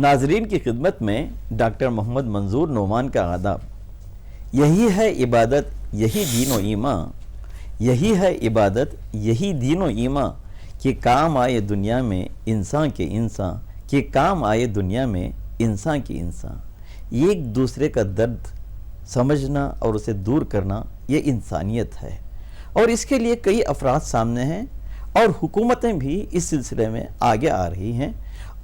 नाजरीन की खिदमत में डॉक्टर मोहम्मद मंजूर नोमान का आदाब। यही है इबादत, यही दीन व ईमान, यही है इबादत, यही दीन व ईमान, कि काम आए दुनिया में इंसान के इंसान, कि काम आए दुनिया में इंसान के इंसान। एक दूसरे का दर्द समझना और उसे दूर करना ये इंसानियत है, और इसके लिए कई अफराद सामने हैं और हुकूमतें भी इस सिलसिले में आगे आ रही हैं,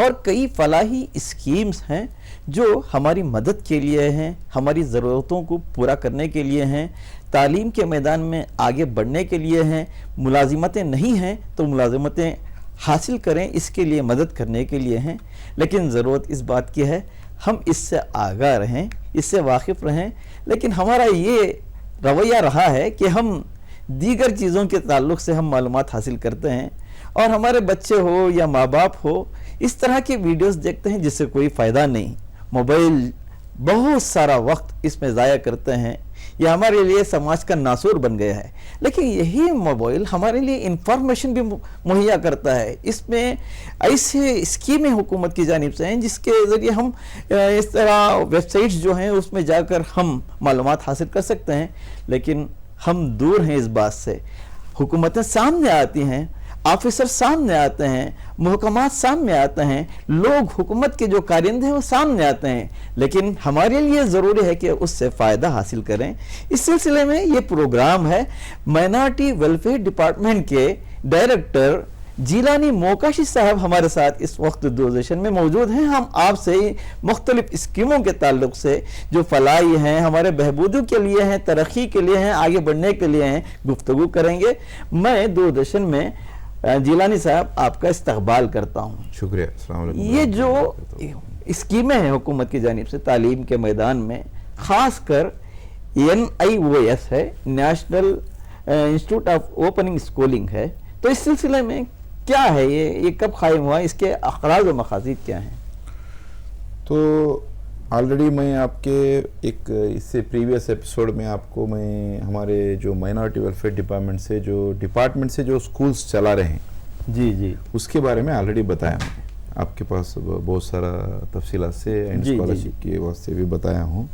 और कई फलाही स्कीम्स हैं जो हमारी मदद के लिए हैं, हमारी ज़रूरतों को पूरा करने के लिए हैं, तालीम के मैदान में आगे बढ़ने के लिए हैं। मुलाजिमतें नहीं हैं तो मुलाजिमतें हासिल करें, इसके लिए मदद करने के लिए हैं। लेकिन ज़रूरत इस बात की है हम इससे आगाह रहें, इससे वाकिफ़ रहें। लेकिन हमारा ये रवैया रहा है कि हम दीगर चीज़ों के ताल्लुक़ से हम मालूमात हासिल करते हैं, और हमारे बच्चे हो या माँ बाप हो इस तरह के वीडियोस देखते हैं जिससे कोई फ़ायदा नहीं। मोबाइल बहुत सारा वक्त इसमें ज़ाया करते हैं, यह हमारे लिए समाज का नासूर बन गया है। लेकिन यही मोबाइल हमारे लिए इंफॉर्मेशन भी मुहैया करता है। इसमें ऐसे स्कीमें हुकूमत की जानिब से हैं जिसके ज़रिए हम इस तरह वेबसाइट्स जो हैं उसमें जाकर हम मालूमात हासिल कर सकते हैं। लेकिन हम दूर हैं इस बात से। हुकूमतें सामने आती हैं, ऑफिसर सामने आते हैं, महकमात सामने आते हैं, लोग हुकूमत के जो कारिंदे हैं वो सामने आते हैं, लेकिन हमारे लिए ज़रूरी है कि उससे फ़ायदा हासिल करें। इस सिलसिले में ये प्रोग्राम है। माइनॉरिटी वेलफेयर डिपार्टमेंट के डायरेक्टर जिलानी मोकाशी साहब हमारे साथ इस वक्त दूरदर्शन में मौजूद हैं। हम आपसे मुख्तलिफ स्कीमों के ताल्लुक से जो फलाई हैं, हमारे बहबूदी के लिए हैं, तरक्की के लिए हैं, आगे बढ़ने के लिए हैं, गुफ्तगू करेंगे। मैं दूरदर्शन में जिलानी साहब आपका इस्तकबाल करता हूँ। शुक्रिया। अस्सलाम वालेकुम। ये जो स्कीमें हैं हुकूमत की जानिब से तालीम के मैदान में, ख़ास कर NIOS है, national institute of opening schooling है, तो इस सिलसिले में क्या है ये कब कायम हुआ, इसके अखराज व मकासद क्या हैं? तो ऑलरेडी मैं आपके एक इससे प्रीवियस एपिसोड में आपको मैं हमारे जो माइनॉरिटी वेलफेयर डिपार्टमेंट से जो स्कूल्स चला रहे हैं जी जी उसके बारे में ऑलरेडी बताया मैंने आपके पास बहुत सारा तफसीलात से एंड स्कॉलरशिप के वास्ते भी बताया हूँ।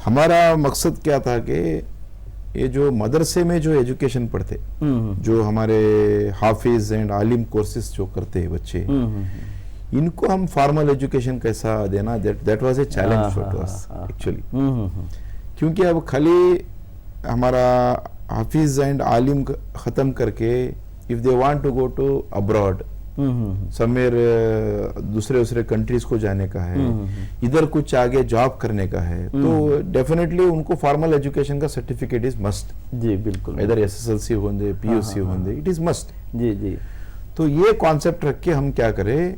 हमारा मकसद क्या था कि ये जो मदरसे में जो एजुकेशन पढ़ते, जो हमारे हाफिज एंड आलिम कोर्सेज जो करते हैं बच्चे, इनको हम फॉर्मल एजुकेशन कैसा देना, that was a challenge for us actually. क्योंकि अब खाली हमारा हाफिज एंड आलिम ख़त्म करके if they want to go to abroad somewhere, दूसरे कंट्रीज को जाने का है, इधर कुछ आगे जॉब करने का है, तो डेफिनेटली उनको फॉर्मल एजुकेशन का सर्टिफिकेट इज मस्ट। जी बिल्कुल। इधर SSLC होंगे, PUC होंगे, इट इज मस्ट। जी जी। तो ये कॉन्सेप्ट रख के हम क्या करें,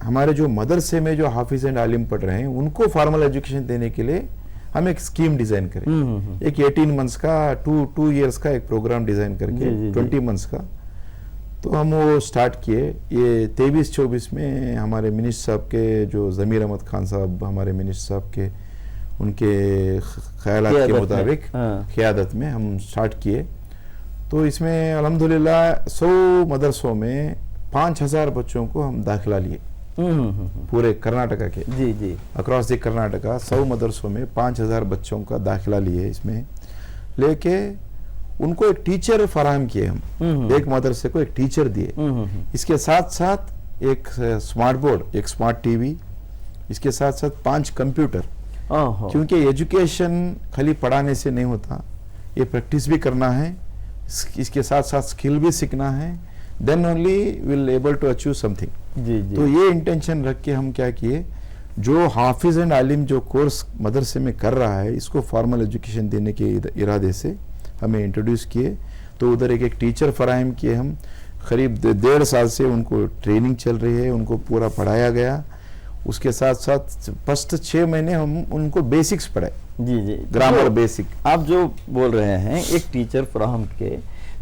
हमारे जो मदरसे में जो हाफिज एंड आलिम पढ़ रहे हैं उनको फॉर्मल एजुकेशन देने के लिए हम एक स्कीम डिजाइन करें। एक 18 मंथ्स का, 2 years का एक प्रोग्राम डिजाइन करके 20 मंथ्स का, तो हम वो स्टार्ट किए। ये 23-24 में हमारे मिनिस्टर साहब के जो ज़मीर अहमद खान साहब, हमारे मिनिस्टर साहब के उनके ख्यालात के मुताबिक क़यादत में हम स्टार्ट किए। तो इसमें अल्हम्दुलिल्लाह 100 मदरसों में 5000 बच्चों को हम दाखिला लिए, पूरे कर्नाटका के। जी जी। अक्रॉस द कर्नाटका 100 मदरसों में 5000 बच्चों का दाखिला लिए। इसमें लेके उनको एक टीचर फराहम किए हम, एक मदरसे को एक टीचर दिए, इसके साथ साथ एक स्मार्ट बोर्ड, एक स्मार्ट टीवी, इसके साथ साथ 5 कंप्यूटर। क्योंकि एजुकेशन खाली पढ़ाने से नहीं होता, ये प्रैक्टिस भी करना है, इसके साथ साथ स्किल भी सीखना है, then only will able to achieve something. जी जी। तो ये इंटेंशन रख के हम क्या किए, जो हाफिज एंड आलिम जो कोर्स मदरसे में कर रहा है इसको फॉर्मल एजुकेशन देने के इरादे से हमें इंट्रोड्यूस किए। तो उधर एक टीचर फराहम किए हम, करीब 1.5 साल से उनको ट्रेनिंग चल रही है, उनको पूरा पढ़ाया गया। उसके साथ साथ फर्स्ट 6 महीने हम उनको बेसिक्स पढ़ाए। जी जी। Grammar basic. आप जो बोल रहे हैं एक टीचर फराहम के,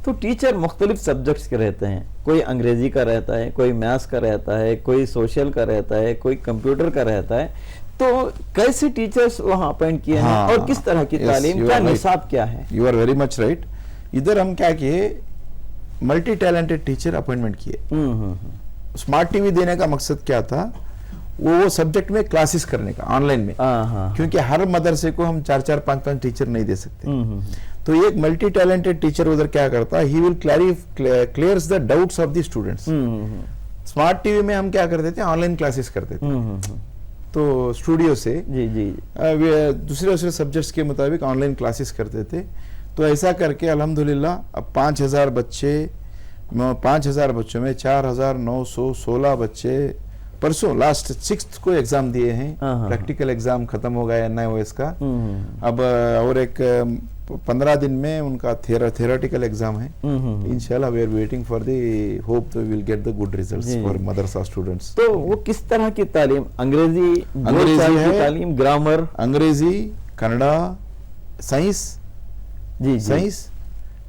तो टीचर मुख्तलिफ सब्जेक्ट्स के रहते हैं, कोई अंग्रेजी का रहता है, कोई मैथ्स का रहता है, कोई सोशल का रहता है, कोई कंप्यूटर का रहता है। तो कैसे टीचर्स वहाँ अपॉइंट किए हैं और किस तरह की तालीम, क्या निसाब क्या है? You are very much right. इधर हम क्या किए, मल्टी टैलेंटेड टीचर अपॉइंटमेंट किए। स्मार्ट टीवी देने का मकसद क्या था, वो सब्जेक्ट में क्लासेस करने का ऑनलाइन में, हाँ। क्योंकि हर मदरसे को हम 4-4, 5-5 टीचर नहीं दे सकते। तो एक मल्टी टैलेंटेड टीचर उधर क्या करता है, he will clears the doubts of the students. Smart TV में हम क्या करते थे, ऑनलाइन क्लासेस करते थे। तो स्टूडियो से जी दूसरे सब्जेक्ट्स के मुताबिक ऑनलाइन क्लासेस करते थे। तो ऐसा करके अल्हम्दुलिल्लाह अब 5000 बच्चों में 4916 बच्चे परसों लास्ट 6th को एग्जाम दिए हैं। प्रैक्टिकल एग्जाम खत्म हो गया NIOS का। अब और एक 15 दिन में उनका थियोरेटिकल एग्जाम है। इंशाल्लाह we are waiting for the hope we will get the good results for madrasa students. तो वो किस तरह की तालीम, अंग्रेजी है, तालीम, ग्रामर, अंग्रेजी, Kannada, science, science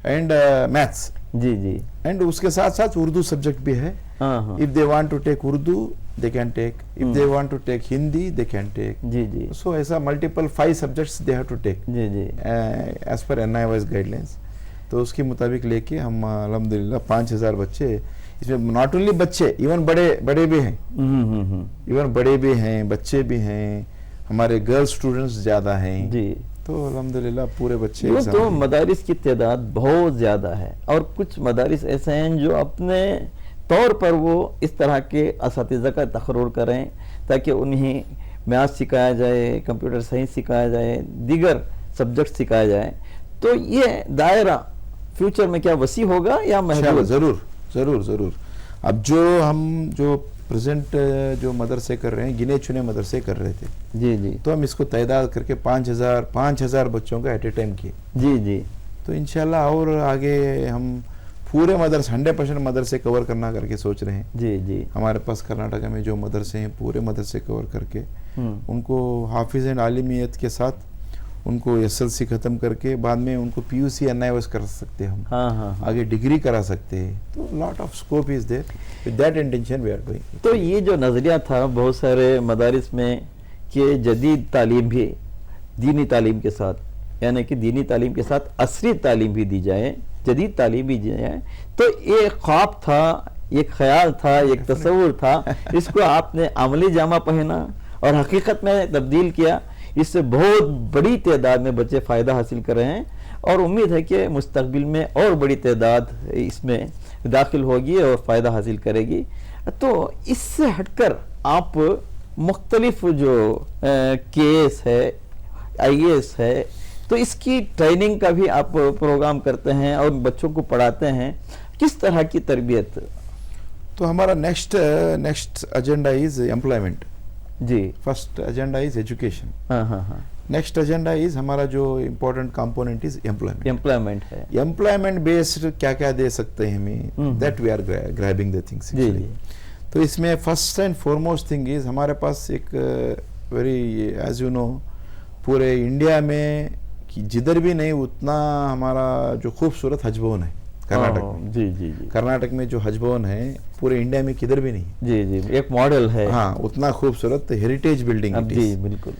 and maths, जी एंड उसके साथ साथ उर्दू सब्जेक्ट भी है। If they want to take Urdu they can take, if they want to take Hindi they can take. जी सो ऐसा multiple 5 subjects they have to take जी एज पर NIOS गाइडलाइंस। तो उसके मुताबिक लेके हम अल्हम्दुलिल्लाह 5000 बच्चे, इसमें नॉट ओनली बच्चे, इवन बड़े भी हैं, इवन बड़े भी हैं, बच्चे भी हैं, हमारे गर्ल्स स्टूडेंट्स ज्यादा हैं जी। तो अल्हम्दुलिल्लाह पूरे बच्चे। तो मदारिस की तादाद बहुत ज़्यादा है, और कुछ मदारिस ऐसे हैं जो अपने तौर पर वो इस तरह के असातिज़ा का तकर्रुर करें ताकि उन्हें मैथ्स सिखाया जाए, कंप्यूटर साइंस सिखाया जाए, दीगर सब्जेक्ट सिखाया जाए। तो ये दायरा फ्यूचर में क्या वसी होगा या महदूद? ज़रूर। अब जो प्रेजेंट जो मदरसे कर रहे हैं, गिने चुने मदरसे कर रहे थे जी। तो हम इसको तादाद करके 5000 बच्चों का एट ए टाइम किए जी। तो इंशाल्लाह और आगे हम पूरे मदरसे 100% मदरसे कवर करना करके सोच रहे हैं। जी। हमारे पास कर्नाटक में जो मदरसे हैं पूरे मदरसे कवर करके उनको हाफिज एंड आलिमियत के साथ उनको SLC खत्म करके बाद में उनको PUC NIOS कर सकते हैं हम। हाँ। आगे डिग्री करा सकते हैं। तो lot of scope is there, with that intention we are doing. तो ये जो नजरिया था बहुत सारे मदारिस में कि जदीद तालीम भी दीनी तालीम के साथ, यानी कि दीनी तालीम के साथ असरी तालीम भी दी जाए, जदीद तालीम भी दी जाए, तो ये ख्वाब था, एक ख्याल था, एक तस्वुर था, इसको आपने अमली जामा पहना और हकीकत में तब्दील किया। इससे बहुत बड़ी तादाद में बच्चे फ़ायदा हासिल कर रहे हैं और उम्मीद है कि मुस्तकबिल में और बड़ी तादाद इसमें दाखिल होगी और फ़ायदा हासिल करेगी। तो इससे हटकर आप मुख्तलिफ जो केस है, IAS है, तो इसकी ट्रेनिंग का भी आप प्रोग्राम करते हैं और बच्चों को पढ़ाते हैं। किस तरह की तरबियत? तो हमारा नेक्स्ट एजेंडा इज एम्प्लॉयमेंट जी। First agenda is education. हाँ। नेक्स्ट एजेंडा इज हमारा जो इम्पोर्टेंट कंपोनेंट इज एम्प्लॉयमेंट है। एम्प्लॉयमेंट बेस्ड क्या दे सकते हैं हमें, that we are grabbing the things. तो इसमें first and foremost thing is हमारे पास एक वेरी एज यू नो पूरे इंडिया में कि जिधर भी नहीं उतना हमारा जो खूबसूरत हज भवन है कर्नाटक में। जी। कर्नाटक में जो हज भवन है पूरे इंडिया में किधर भी नहीं। जी, एक मॉडल है। हाँ, उतना खूबसूरत हेरिटेज बिल्डिंग। जी बिल्कुल।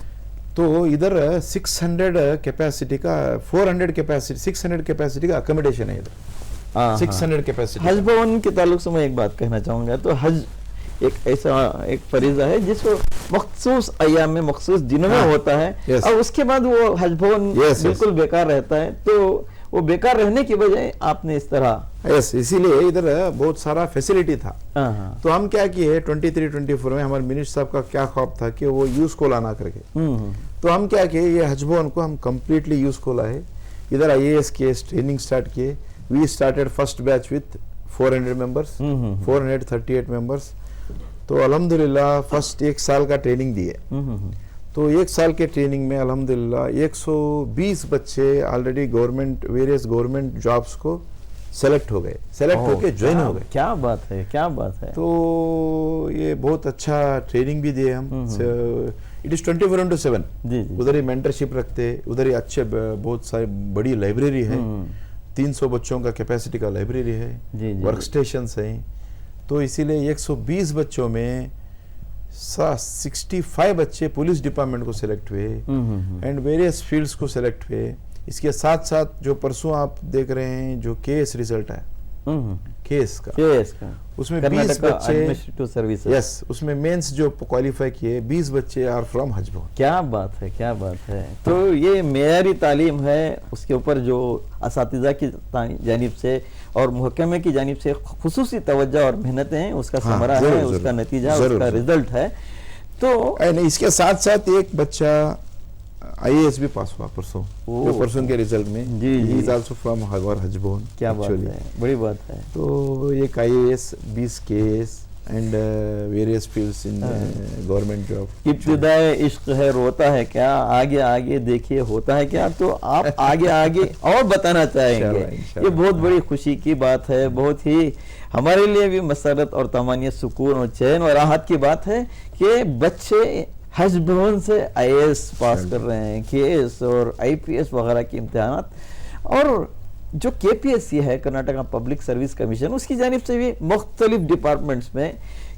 तो इधर 600 कैपेसिटी का 400 कैपेसिटी 600 कैपेसिटी का अकोमोडेशन है इधर। 600 कैपेसिटी। हज भवन के ताल्लुक से मैं एक बात कहना चाहूंगा। तो हज एक ऐसा एक फरीजा है जिसको मखसूस अय्याम में मखसूस दिनों में होता है और उसके बाद वो हज भवन बिल्कुल बेकार रहता है। तो वो बेकार रहने की वजह आपने इस तरह इसीलिए इधर बहुत सारा फैसिलिटी था। तो हम क्या किए 23-24 में हमारे मिनिस्टर साहब का क्या ख्वाब था कि वो यूज को लाना करके। तो हम क्या किए ये हज भवन को हम कंप्लीटली यूज को लाए। इधर IAS के ट्रेनिंग स्टार्ट किए। We started first batch with 400 members, 438 members. तो अल्हम्दुलिल्लाह फर्स्ट 1 साल का ट्रेनिंग दिए। तो 1 साल के ट्रेनिंग में अल्हम्दुलिल्लाह 120 बच्चे ऑलरेडी वेरियस गवर्नमेंट जॉब्स को सेलेक्ट हो गए, सेलेक्ट होके ज्वाइन हो गए। क्या बात है, क्या बात है। तो ये बहुत अच्छा ट्रेनिंग भी दिए हम। It is 24/7। उधर ही मेंटरशिप रखते, उधर ही अच्छे बहुत सारी बड़ी लाइब्रेरी है, 300 बच्चों का कैपेसिटी का लाइब्रेरी है, वर्क स्टेशन है। तो इसीलिए 120 बच्चों में 65 बच्चे पुलिस डिपार्टमेंट को सिलेक्ट हुए एंड वेरियस फील्ड्स को सिलेक्ट हुए। इसके साथ साथ जो परसों आप देख रहे हैं जो केस रिजल्ट है केस का, केस का उसमें 20 कर्नाटका बच्चे, एडमिनिस्ट्रेटिव सर्विसेज। यस, उसमें मेंस जो क्वालिफाई किए 20 बच्चे आर फ्रॉम हज भवन। क्या बात है, क्या बात है। तो ये मेयारी तालीम है, उसके ऊपर जो असातिज़ा की जानिब से और महकमे की जानिब से खुसूसी तवज्जो और मेहनतें हैं, उसका हाँ, समरा जरूर, है, जरूर, उसका नतीजा, जरूर, उसका जरूर। रिजल्ट है। तो नहीं, इसके साथ साथ एक बच्चा IAS भी पास हुआ परसों, जो परसों के रिजल्ट में। जी, जी। He is also from Haj Bhavan. क्या बात है, बड़ी बात है। तो एक IAS, 20 case and various fields in government job. इब्तिदाए इश्क है, रोता है क्या, आगे आगे देखिए होता है क्या। तो आप आगे आगे और बताना चाहेंगे, इंशाल्लाह। ये बहुत बड़ी खुशी की बात है, बहुत ही हमारे लिए भी मसरत और तमानियत, सुकून और चैन और राहत की बात है कि बच्चे हज भवन से IAS पास कर रहे हैं, KS और IPS वगैरह के इम्तिहानात। और जो KPSC है, कर्नाटका पब्लिक सर्विस कमीशन, उसकी जानिब से भी मुख्तलिफ डिपार्टमेंट्स में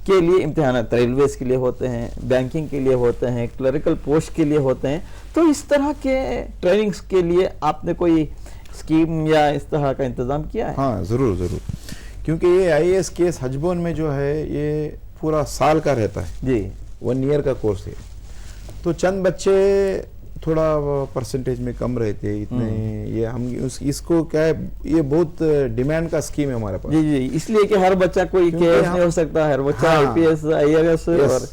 के लिए इम्तिहानात रेलवेज के लिए होते हैं, बैंकिंग के लिए होते हैं, क्लरिकल पोस्ट के लिए होते हैं। तो इस तरह के ट्रेनिंग्स के लिए आपने कोई स्कीम या इस तरह का इंतजाम किया है? हाँ, ज़रूर ज़रूर, क्योंकि ये IAS केस हज भवन में जो है ये पूरा साल का रहता है जी। 1 ईयर का कोर्स है। तो चंद बच्चे थोड़ा परसेंटेज में कम रहते इतने, ये हम इसको क्या है, ये बहुत डिमांड का स्कीम है हमारे पास। जी जी, इसलिए कि हर बच्चा कोई क्योंकि KS हम- नहीं हो सकता, हर बच्चा हाँ। IPS IAS और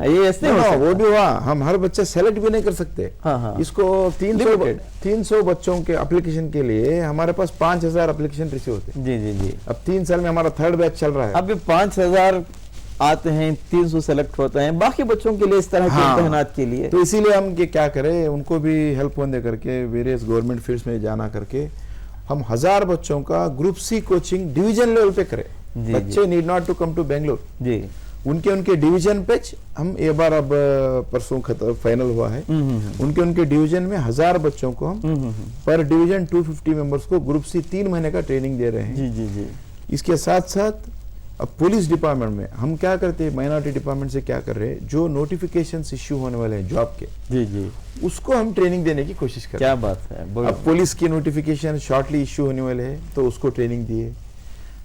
IAS नहीं हो सकता। वो भी हुआ, हम हर बच्चा सेलेक्ट भी नहीं कर सकते। हाँ, हाँ। इसको 300 बच्चों के एप्लीकेशन के लिए हमारे पास 5000 एप्लीकेशन रिसीव होते हैं। जी जी जी। अब 3 साल में हमारा 3rd बैच चल रहा है। अब 5000 आते हैं, 300 सेलेक्ट होते हैं, बाकी बच्चों के लिए इस तरह के हाँ। इम्तिहानात के लिए। तो इसीलिए हम क्या करें, उनको भी हेल्प होने करके वेरियस गवर्नमेंट फील्ड्स में जाना करके हम 1000 बच्चों का group C coaching division level पे करें। जी, बच्चे need not to come to Bangalore, जी। उनके डिवीजन पे हम एक बार, अब परसों फाइनल हुआ है, उनके डिवीजन में 1000 बच्चों को हम पर डिवीजन 250 मेंबर्स को ग्रुप C 3 महीने का ट्रेनिंग दे रहे हैं। जी जी जी। इसके साथ साथ अब पुलिस डिपार्टमेंट में हम क्या करते हैं, माइनॉरिटी डिपार्टमेंट से क्या कर रहे हैं, जो नोटिफिकेशंस इश्यू होने वाले हैं जॉब के, जी जी। उसको हम ट्रेनिंग देने की कोशिश कर रहे क्या हैं। बात है। अब पुलिस की नोटिफिकेशन शॉर्टली इश्यू होने वाले हैं, तो उसको ट्रेनिंग दिए।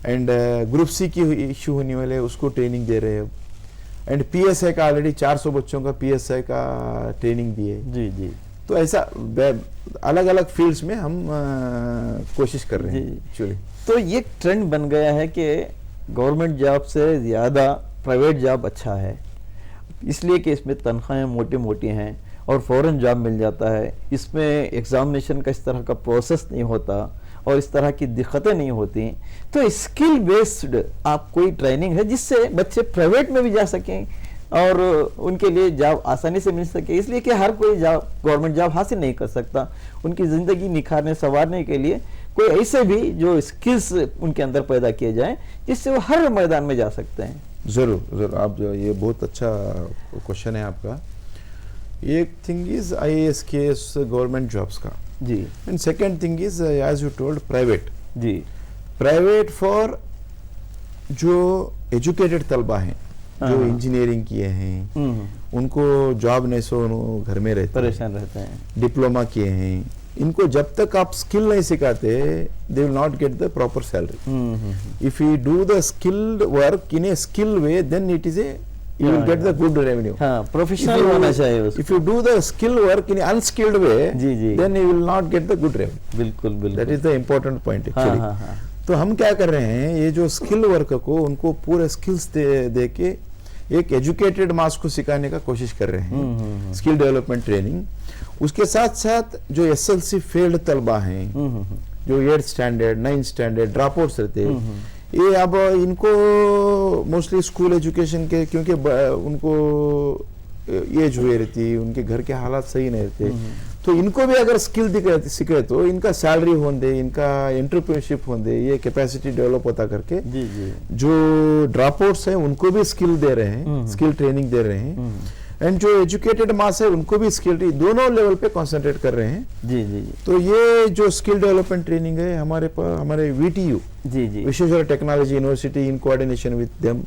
एंड ग्रुप C की इश्यू होने वाले है, उसको ट्रेनिंग दे रहे हैं। एंड PSI का ऑलरेडी 400 बच्चों का PSI का ट्रेनिंग दिए। जी जी तो ऐसा अलग अलग फील्ड्स में हम कोशिश कर रहे हैं जी। एक्चुअली। तो ये ट्रेंड बन गया है कि गवर्नमेंट जॉब से ज़्यादा प्राइवेट जॉब अच्छा है, इसलिए कि इसमें तनख्वाहें मोटी मोटी हैं और फ़ौरन जॉब मिल जाता है। इसमें एग्जामिनेशन का इस तरह का प्रोसेस नहीं होता और इस तरह की दिक्कतें नहीं होती। तो स्किल बेस्ड आप कोई ट्रेनिंग है जिससे बच्चे प्राइवेट में भी जा सकें और उनके लिए जॉब आसानी से मिल सके, इसलिए कि हर कोई जॉब गवर्नमेंट जॉब हासिल नहीं कर सकता। उनकी ज़िंदगी निखारने संवारने के लिए कोई ऐसे भी जो स्किल्स उनके अंदर पैदा किए जाएं जिससे वो हर मैदान में जा सकते हैं। ज़रूर ज़रूर, आप जो ये बहुत अच्छा क्वेश्चन है आपका। एक thing is IAS case government jobs का जी and second thing is as you told private. जी। प्राइवेट फॉर जो एजुकेटेड तलबा हैं, जो इंजीनियरिंग किए हैं, उनको जॉब नहीं सो घर में रहते परेशान रहते हैं। डिप्लोमा किए हैं, इनको जब तक आप स्किल नहीं सिखाते they will not get the proper salary. If you do the skilled work in a skill way then it is a you will get the good revenue. हाँ, प्रोफेशनल होना चाहिए उसको। If you do the skill work in an unskilled way, ji, ji. then you will not get the good revenue. बिल्कुल बिल्कुल। That is the important point actually. हाँ, हाँ, हाँ। तो हम क्या कर रहे हैं, ये जो स्किल वर्क को उनको पूरे स्किल्स दे के एक एजुकेटेड मास को सिखाने का कोशिश कर रहे हैं, स्किल डेवलपमेंट ट्रेनिंग। उसके साथ साथ जो SLC फेल्ड तलबा हैं, जो 8th standard 9th standard drop outs रहते हैं, ये अब इनको मोस्टली स्कूल एजुकेशन के, क्योंकि उनको एज हुए रहती, उनके घर के हालात सही नहीं रहते, तो इनको भी अगर स्किल सीखे तो इनका सैलरी होंगे, इनका एंटरप्रेन्योरशिप होंगे, ये कैपेसिटी डेवलप होता करके जी जी। जो ड्रॉप आउट्स हैं उनको भी स्किल दे रहे हैं, स्किल ट्रेनिंग दे रहे हैं। एंड जो एजुकेटेड मास है उनको भी स्किल दोनों लेवल पे कंसंट्रेट कर रहे हैं। जी जी जी। तो ये जो स्किल डेवलपमेंट ट्रेनिंग है हमारे VTU, जी जी। Vishweshwar technology university, in coordination with them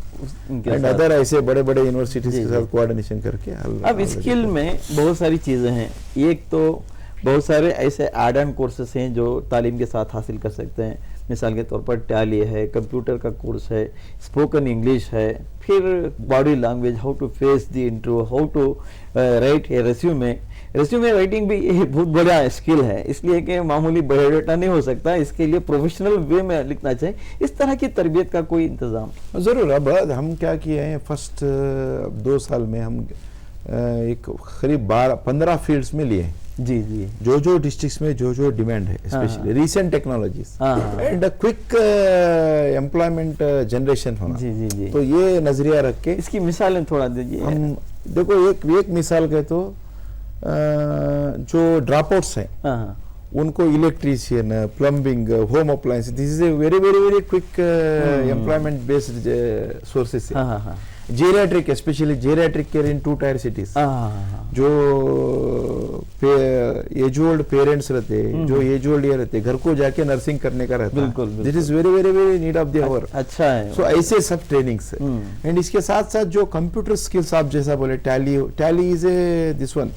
and other ऐसे बड़े बड़े यूनिवर्सिटीज के साथ कोऑर्डिनेशन करके। अब स्किल में बहुत सारी चीज़ें हैं। एक तो बहुत सारे ऐसे एड ऑन कोर्सेस हैं जो तालीम के साथ हासिल कर सकते हैं। मिसाल के तौर पर टैली है, कंप्यूटर का कोर्स है, स्पोकन इंग्लिश है, फिर body language, how to face the interview, how to write a resume. Resume writing भी ये बहुत बड़ा स्किल है, इसलिए कि मामूली बायोडाटा नहीं हो सकता, इसके लिए प्रोफेशनल वे में लिखना चाहिए। इस तरह की तरबियत का कोई इंतजाम? ज़रूर। अब हम क्या किए हैं, फर्स्ट 2 साल में हम एक करीब 12-15 फील्ड्स में लिए हैं। जी जी। जो डिस्ट्रिक्ट्स में जो डिमांड है, specially recent technologies and quick employment generation होना। जी जी जी। तो ये नजरिया रख के इसकी मिसालें थोड़ा दीजिए। हम देखो, एक मिसाल कहे तो जो ड्रॉप आउट्स हैं उनको electrician, plumbing, home appliance, this is a very very very quick employment based sources. Geriatric, specially geriatric care in 2 tyre cities. जो एज ओल्ड पेरेंट्स रहते हैं, जो एज ओल्ड ये रहते, घर को जाके नर्सिंग करने का रहता है, this is very very very need of the hour. अच्छा है। सो ऐसे सब ट्रेनिंग्स है। एंड इसके साथ साथ जो कंप्यूटर स्किल्स आप जैसा बोले, tally is a this one.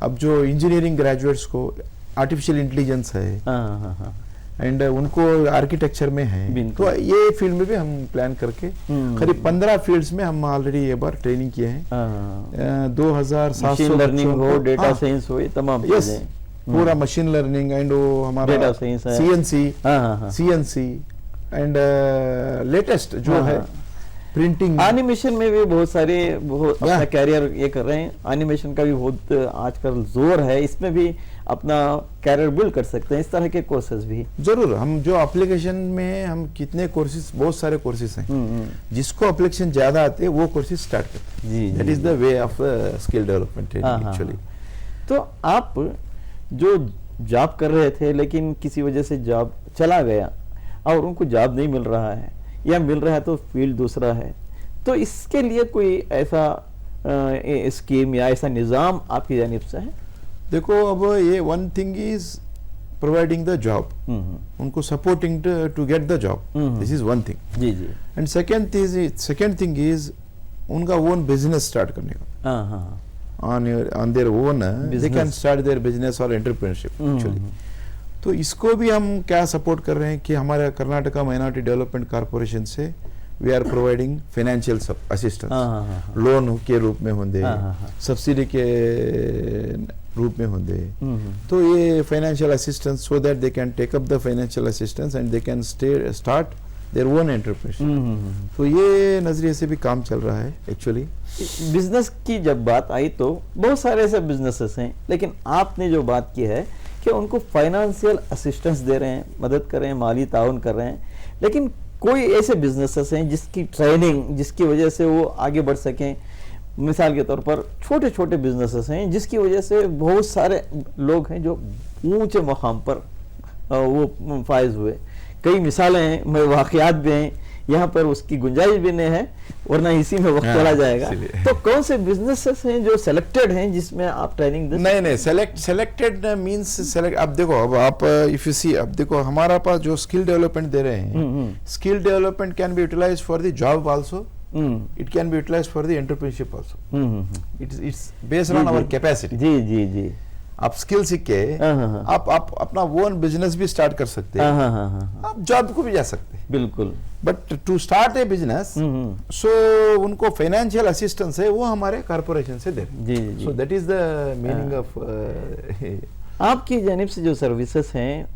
अब जो इंजीनियरिंग ग्रेजुएट्स को आर्टिफिशियल इंटेलिजेंस है एंड उनको आर्किटेक्चर में है, तो ये फील्ड में भी हम प्लान करके करीब 15 फील्ड्स में हम ऑलरेडी ये बार ट्रेनिंग किए हैं। 2700 लर्निंग हो, डेटा साइंस हो, ये तमाम चीजें, पूरा मशीन लर्निंग एंड वो हमारा सीएनसी एंड लेटेस्ट जो है प्रिंटिंग। एनिमेशन में भी बहुत सारे अपना कैरियर ये कर रहे हैं। एनिमेशन का भी बहुत आजकल जोर है, इसमें भी अपना कैरियर बिल्ड कर सकते हैं। इस तरह के कोर्सेज भी जरूर। हम जो एप्लीकेशन में हम कितने कोर्सेज, बहुत सारे कोर्सेज हैं, जिसको एप्लीकेशन ज्यादा आते हैं वो कोर्सेज स्टार्ट करते हैं। That is the way of skill development actually. तो आप जो जॉब कर रहे थे, लेकिन किसी वजह से जॉब चला गया और उनको जॉब नहीं मिल रहा है, या मिल रहा है तो फील्ड दूसरा है, तो इसके लिए कोई ऐसा स्कीम या ऐसा निज़ाम आपकी जानिब से है? देखो, अब ये one thing is providing the job, उनको supporting to get the job, this is one thing. जी जी। एंड सेकेंड थिंग इज उनका ओन बिजनेस स्टार्ट करने का। On their own they can start their business और एंटरप्रेन्योरशिप एक्चुअली। तो इसको भी हम क्या सपोर्ट कर रहे हैं कि हमारे कर्नाटका माइनॉरिटी डेवलपमेंट कॉर्पोरेशन से we are providing financial assistance, loan के रूप में होंगे, सब्सिडी के रूप में होंगे। तो ये financial assistance, so that they can take up the financial assistance and they can start their own entrepreneurship. तो ये नजरिए से भी काम चल रहा है एक्चुअली। बिजनेस की जब बात आई तो बहुत सारे ऐसे बिजनेसेस हैं, लेकिन आपने जो बात की है कि उनको फाइनेंशियल असिस्टेंस दे रहे हैं, मदद कर रहे हैं, माली ताउन कर रहे हैं, लेकिन कोई ऐसे बिजनेसेस हैं जिसकी ट्रेनिंग, जिसकी वजह से वो आगे बढ़ सकें। मिसाल के तौर पर छोटे छोटे बिजनेसेस हैं जिसकी वजह से बहुत सारे लोग हैं जो ऊंचे मकाम पर वो फायज हुए। कई मिसालें हैं, वाक़यात भी हैं, यहाँ पर उसकी गुंजाइश भी नहीं है, वरना इसी में वक्त चला जाएगा। तो कौन से बिजनेसेस हैं जो सिलेक्टेड हैं जिसमें आप ट्रेनिंग दे? नहीं, सेलेक्टेड मींस सेलेक्ट। अब देखो, अब आप इफ यू सी, अब देखो हमारा पास जो स्किल डेवलपमेंट दे रहे हैं, skill development can be utilized for the job also, it can be utilized for the entrepreneurship also. It's based on our capacity. जी जी जी। आप स्किल सीख के आप अपना ओन बिजनेस भी स्टार्ट कर सकते हैं, आप जॉब को भी जा सकते हैं, बिल्कुल। But to start a business, so उनको फाइनेंशियल असिस्टेंस है वो हमारे कॉर्पोरेशन से दे रहे हैं। So that is the meaning of आपकी जानिब से जो सर्विसेज हैं,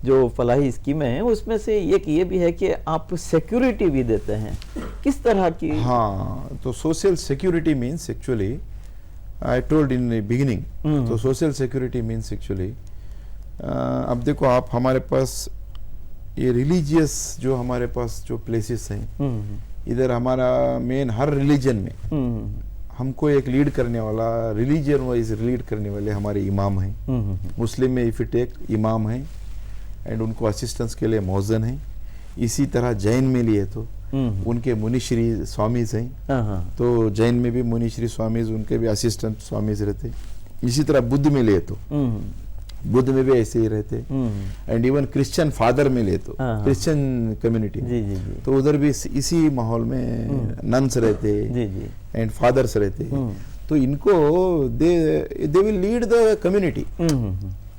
जो फलाही स्कीमें हैं, उसमें से एक ये भी है कि आप सिक्योरिटी भी देते हैं। किस तरह की? हाँ, तो social security means actually I told in beginning, तो सोशल सिक्योरिटी मीन्स एक्चुअली अब देखो आप, हमारे पास ये रिलीजियस जो हमारे पास जो प्लेसेस हैं, इधर हमारा मेन हर रिलीजन में हमको एक लीड करने वाला, रिलीजन वाइज लीड करने वाले हमारे इमाम हैं। मुस्लिम में इफ यू टेक इमाम हैं एंड उनको असिस्टेंस के लिए मौजन है। इसी तरह जैन में लिए तो उनके मुनिश्री स्वामीज हैं, तो जैन में भी मुनिश्री स्वामीज, उनके भी असिस्टेंट स्वामीज रहते। इसी तरह बुद्ध में लिए तो बुद्ध में भी ऐसे ही रहते। एंड इवन क्रिश्चियन फादर में लिए तो क्रिश्चियन कम्युनिटी, तो उधर भी इसी माहौल में नन्स रहते एंड फादर्स रहते। तो इनको they will lead the community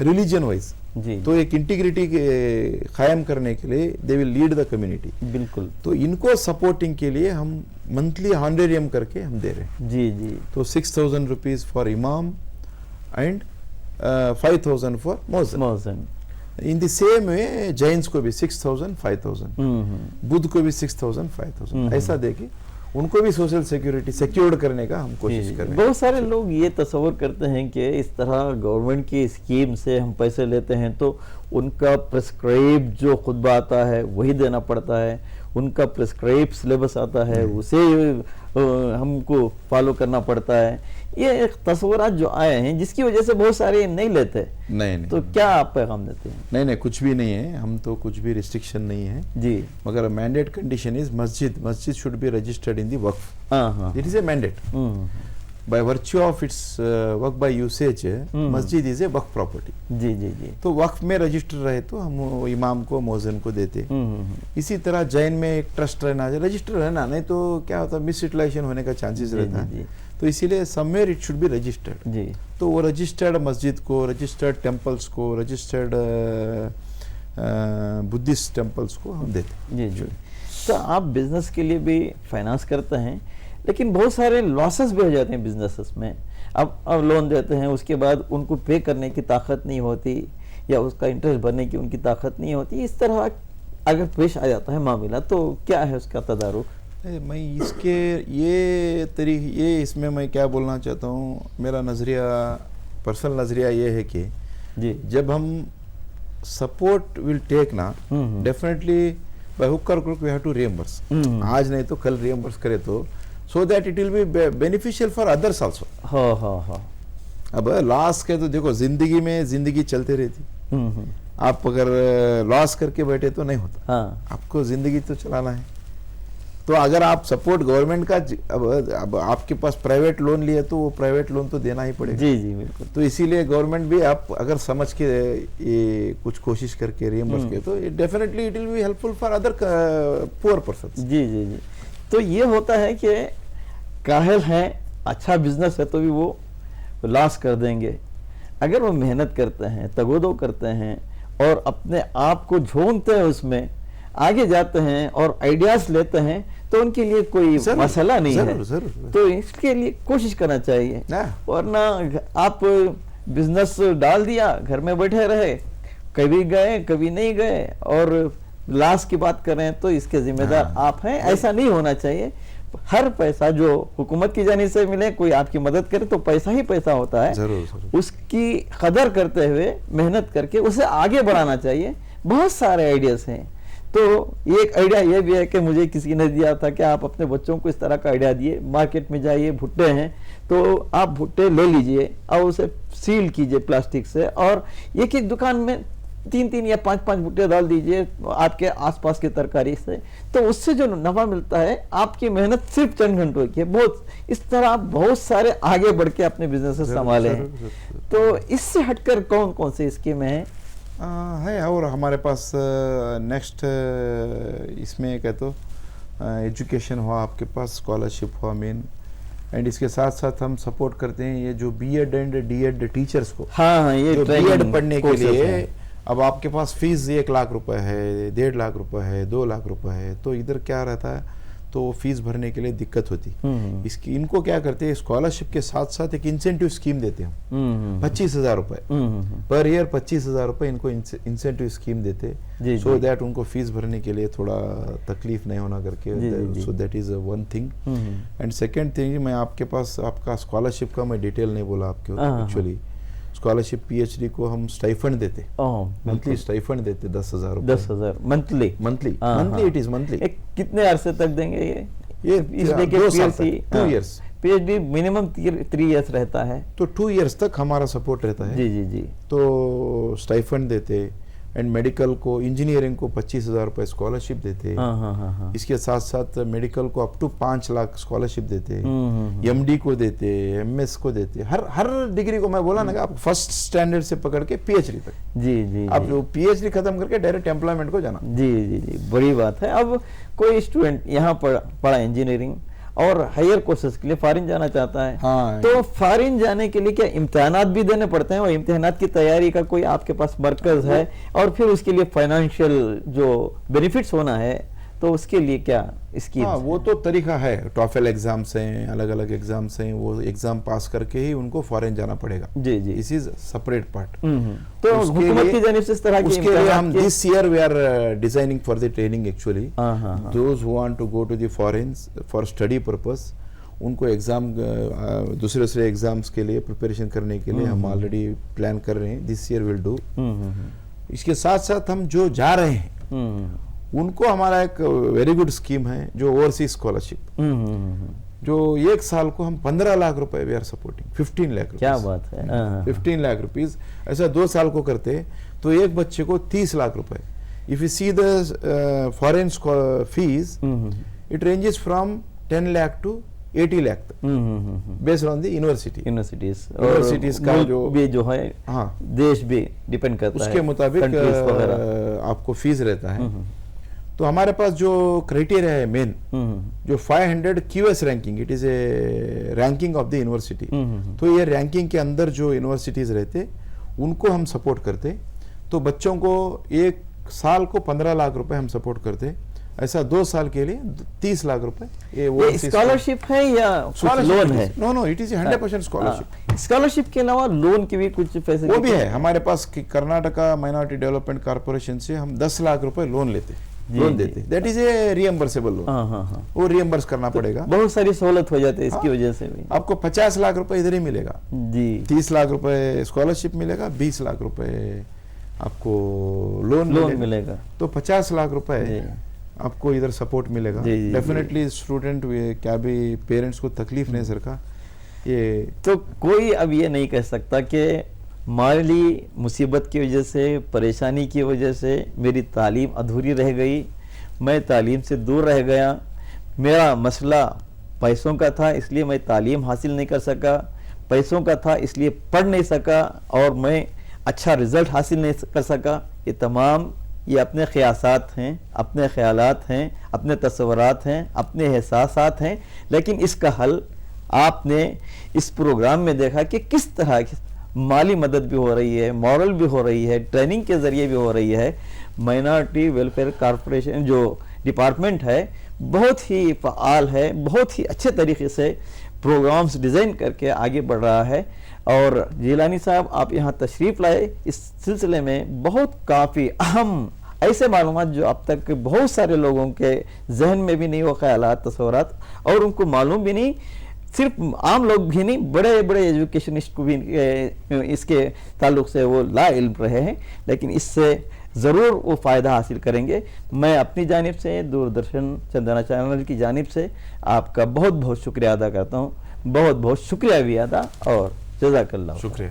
religion wise. जी। तो एक इंटीग्रिटी के कायम करने के लिए they will lead the community. बिल्कुल। तो इनको सपोर्टिंग के लिए हम मंथली हॉनरेरियम करके हम दे रहे हैं। जी जी। तो 6,000 रुपीज फॉर इमाम एंड 5,000 फॉर मोज़न। मोज़न। In the same way Jains को भी 6,000 5,000, बुद्ध को भी 6,000 5,000, ऐसा देके उनको भी सोशल सिक्योरिटी सिक्योर्ड करने का हम कोशिश कर रहे हैं। बहुत सारे लोग ये तस्वर करते हैं कि इस तरह गवर्नमेंट की स्कीम से हम पैसे लेते हैं तो उनका प्रिस्क्राइब जो खुतबा आता है वही देना पड़ता है, उनका प्रिस्क्राइब सिलेबस आता है उसे हमको फॉलो करना पड़ता है। ये एक तस्वुरात जो आए हैं जिसकी वजह से बहुत सारे नहीं लेते। नहीं तो क्या आप पैगाम देते हैं? नहीं, कुछ भी नहीं है, हम तो कुछ भी रिस्ट्रिक्शन नहीं है जी। मगर मैंडेट कंडीशन इज मस्जिद should be registered in the Waqf. It is A mandate by virtue of its work by usage, मस्जिद इज ए वक्फ प्रॉपर्टी। जी जी जी। तो वक्फ में रजिस्टर रहे तो हम इमाम को मोज़न को देते। इसी तरह जैन में एक ट्रस्ट रहना, रजिस्टर रहना, नहीं तो क्या होता है मिस यूटिलाइजेशन होने का चांसेस रहता है। तो इसीलिए somewhere it should be registered. जी। तो वो रजिस्टर्ड मस्जिद को, रजिस्टर्ड टेम्पल्स को, रजिस्टर्ड बुद्धिस्ट टेम्पल्स को हम देते। जी जी। तो आप बिजनेस के लिए भी फाइनेंस करते हैं, लेकिन बहुत सारे लॉसेस भी हो जाते हैं बिजनेसेस में। अब लोन देते हैं, उसके बाद उनको पे करने की ताकत नहीं होती या उसका इंटरेस्ट भरने की उनकी ताकत नहीं होती। इस तरह अगर पेश आ जाता है मामला तो क्या है उसका तदारुक? मैं ये इसमें मैं क्या बोलना चाहता हूँ, मेरा नज़रिया, पर्सनल नज़रिया ये है कि जी, जब हम सपोर्ट विल टेक ना, डेफिनेटली बाय हुक और crook we have to reimburse. आज नहीं तो कल रियम्बर्स करे तो so that it will be beneficial for others also। हाँ। अब लॉस के तो देखो जिंदगी में जिंदगी चलते रहती, आप अगर लॉस करके बैठे तो नहीं होता। हाँ। आपको जिंदगी तो चलाना है। तो अगर आप सपोर्ट गवर्नमेंट का, अब आपके पास प्राइवेट लोन लिए तो वो प्राइवेट लोन तो देना ही पड़ेगा। जी जी बिल्कुल। तो इसीलिए गवर्नमेंट भी आप अगर समझ के ये कुछ कोशिश करके रियम्बर्स के तो definitely it will be helpful for other poor person. जी जी जी। तो ये होता है कि काहिल है, अच्छा बिजनेस है तो भी वो लॉस कर देंगे। अगर वो मेहनत करते हैं, तगोदो करते हैं और अपने आप को झोंकते हैं, उसमें आगे जाते हैं और आइडियाज लेते हैं तो उनके लिए कोई मसला नहीं है। तो इसके लिए कोशिश करना चाहिए, वरना आप बिजनेस डाल दिया, घर में बैठे रहे, कभी गए कभी नहीं गए और लॉस की बात करें तो इसके जिम्मेदार आप हैं। ऐसा नहीं होना चाहिए। हर पैसा जो हुकूमत की जानिब से मिले, कोई आपकी मदद करे तो पैसा ही पैसा होता है। जरूर। उसकी कदर करते हुए मेहनत करके उसे आगे बढ़ाना चाहिए। बहुत सारे आइडियाज हैं। तो एक आइडिया ये भी है कि मुझे किसी ने दिया था कि आप अपने बच्चों को इस तरह का आइडिया दिए, मार्केट में जाइए, भुट्टे हैं तो आप भुट्टे ले लीजिए और उसे सील कीजिए प्लास्टिक से और एक एक दुकान में 3-3 या 5-5 भुट्टे डाल दीजिए आपके आसपास के तरकारी से, तो उससे जो नफा मिलता है आपकी मेहनत सिर्फ चंद घंटों की है। बहुत इस तरह बहुत सारे आगे बढ़ के अपने बिजनेस संभाले हैं। तो इससे हटकर कौन कौन से स्कीम है? और हमारे पास नेक्स्ट इसमें क्या तो एजुकेशन हुआ, आपके पास स्कॉलरशिप हुआ मेन, एंड इसके साथ साथ हम सपोर्ट करते हैं ये जो बीएड एंड डीएड टीचर्स को। हाँ, ये बीएड पढ़ने के लिए अब आपके पास फीस 1 लाख रुपए है, 1.5 लाख रुपए है, 2 लाख रुपए है, तो इधर क्या रहता है तो फीस भरने के लिए दिक्कत होती। इसकी इनको क्या करते हैं, स्कॉलरशिप के साथ साथ एक इंसेंटिव स्कीम देते हैं 25,000 रुपए पर ईयर, 25,000 रुपए इनको इंसेंटिव स्कीम देते, सो दैट उनको फीस भरने के लिए थोड़ा तकलीफ नहीं होना करके। So that is one thing. And second thing, मैं आपके पास आपका स्कॉलरशिप का मैं डिटेल नहीं बोला आपके एक्चुअली। स्कॉलरशिप पीएचडी को हम स्टाइफंड देते, मंथली स्टाइफंड देते 10,000 रुपए। 10,000 monthly? Monthly it is monthly. कितने अरसे तक देंगे ये इसलिए 2 इयर्स पीएचडी मिनिमम 3 इयर्स रहता है, तो 2 इयर्स तक हमारा सपोर्ट रहता है। जी। तो स्टाइफंड देते, एंड मेडिकल को, इंजीनियरिंग को 25,000 रुपए स्कॉलरशिप देते। इसके साथ साथ मेडिकल को अप टू 5 लाख स्कॉलरशिप देते, एमडी को देते, एमएस को देते, हर डिग्री को। मैं बोला ना कि आप फर्स्ट स्टैंडर्ड से पकड़ के पीएचडी तक। जी। आप जो पीएचडी खत्म करके डायरेक्ट एम्प्लॉयमेंट को जाना। जी। बड़ी बात है। अब कोई स्टूडेंट यहाँ पढ़ा इंजीनियरिंग और हायर कोर्सेज के लिए फॉरेन जाना चाहता है, हाँ, तो फॉरेन जाने के लिए क्या इम्तिहानात भी देने पड़ते हैं, और इम्तिहानात की तैयारी का कोई आपके पास मरकज है, और फिर उसके लिए फाइनेंशियल जो बेनिफिट्स होना है, तो उसके लिए क्या स्कीम? हाँ, वो तो तरीका है, टॉफेल एग्जाम्स हैं, अलग अलग एग्जाम्स हैं, वो एग्जाम पास करके ही उनको फॉरेन जाना पड़ेगा। जी जी, दिस इज सेपरेट पार्ट। तो हुकूमत की जानिब से इस तरह की उसके लिए हम this year we are designing for the training actually, those who want to go to the foreign for study purpose, उनको एग्जाम दूसरे एग्जाम्स के लिए प्रिपरेशन करने के लिए हम ऑलरेडी प्लान कर रहे हैं, दिस ईयर विल डू। इसके साथ साथ हम जो जा रहे हैं उनको हमारा एक वेरी गुड स्कीम है जो ओवरसीज स्कॉलरशिप, जो एक साल को हम 15 लाख रुपए we are supporting, 15 lakh rupees. क्या बात है, 15 लाख रुपीज। ऐसा 2 साल को करते तो एक बच्चे को 30 लाख रुपए। If you see the foreign fees, it ranges from 10 lakh to 80 lakh based on the universities का जो है, हाँ, देश भी डिपेंड करता है, उसके मुताबिक आपको फीस रहता है। तो हमारे पास जो क्राइटेरिया है मेन, जो 500 QS ranking, it is A ranking of the university, तो ये रैंकिंग के अंदर जो यूनिवर्सिटीज रहते उनको हम सपोर्ट करते। तो बच्चों को एक साल को 15 लाख रुपए हम सपोर्ट करते, ऐसा 2 साल के लिए 30 लाख रुपए। ये स्कॉलरशिप है या लोन है? No, it is 100% scholarship. Scholarship के अलावा लोन की भी कुछ फैसिलिटी वो भी है हमारे पास। कर्नाटका माइनॉरिटी डेवलपमेंट कॉर्पोरेशन से हम 10 लाख रुपए लोन लेते, लोन देते, दैट इज ए रियम्बर्सेबल लोन, वो रियम्बर्स करना पड़ेगा। बहुत सारी सहूलत हो जाती है इसकी वजह से भी। आपको 50 लाख रुपए इधर ही मिलेगा जी, 30 लाख रुपए स्कॉलरशिप मिलेगा, 20 लाख रुपए आपको लोन मिलेगा, तो 50 लाख रुपए आपको इधर सपोर्ट मिलेगा। डेफिनेटली स्टूडेंट क्या भी पेरेंट्स को तकलीफ नहीं सर का। ये तो कोई अब ये नहीं कह सकता कि माली मुसीबत की वजह से, परेशानी की वजह से मेरी तालीम अधूरी रह गई, मैं तालीम से दूर रह गया, मेरा मसला पैसों का था इसलिए मैं तालीम हासिल नहीं कर सका, पैसों का था इसलिए पढ़ नहीं सका और मैं अच्छा रिजल्ट हासिल नहीं कर सका। ये तमाम ये अपने ख्यासात हैं, अपने ख्यालात हैं, अपने तस्वुरात हैं, अपने एहसासात हैं, लेकिन इसका हल आपने इस प्रोग्राम में देखा कि किस तरह की माली मदद भी हो रही है, मॉरल भी हो रही है, ट्रेनिंग के ज़रिए भी हो रही है। माइनॉरिटी वेलफेयर कॉर्पोरेशन जो डिपार्टमेंट है बहुत ही फ़आल है, बहुत ही अच्छे तरीके से प्रोग्राम्स डिज़ाइन करके आगे बढ़ रहा है। और जिलानी साहब, आप यहाँ तशरीफ़ लाए, इस सिलसिले में बहुत काफ़ी अहम ऐसे मालूमात जो अब तक बहुत सारे लोगों के जहन में भी नहीं वो ख्यालात, तस्वुरात, और उनको मालूम भी नहीं, सिर्फ आम लोग भी नहीं, बड़े बड़े एजुकेशनिस्ट को भी इसके ताल्लुक से वो ला इल्म रहे हैं, लेकिन इससे ज़रूर वो फ़ायदा हासिल करेंगे। मैं अपनी जानिब से, दूरदर्शन चंदना चैनल की जानिब से आपका बहुत बहुत शुक्रिया अदा करता हूँ। बहुत बहुत शुक्रिया भी अदा, और जज़ाकल्लाह। शुक्रिया।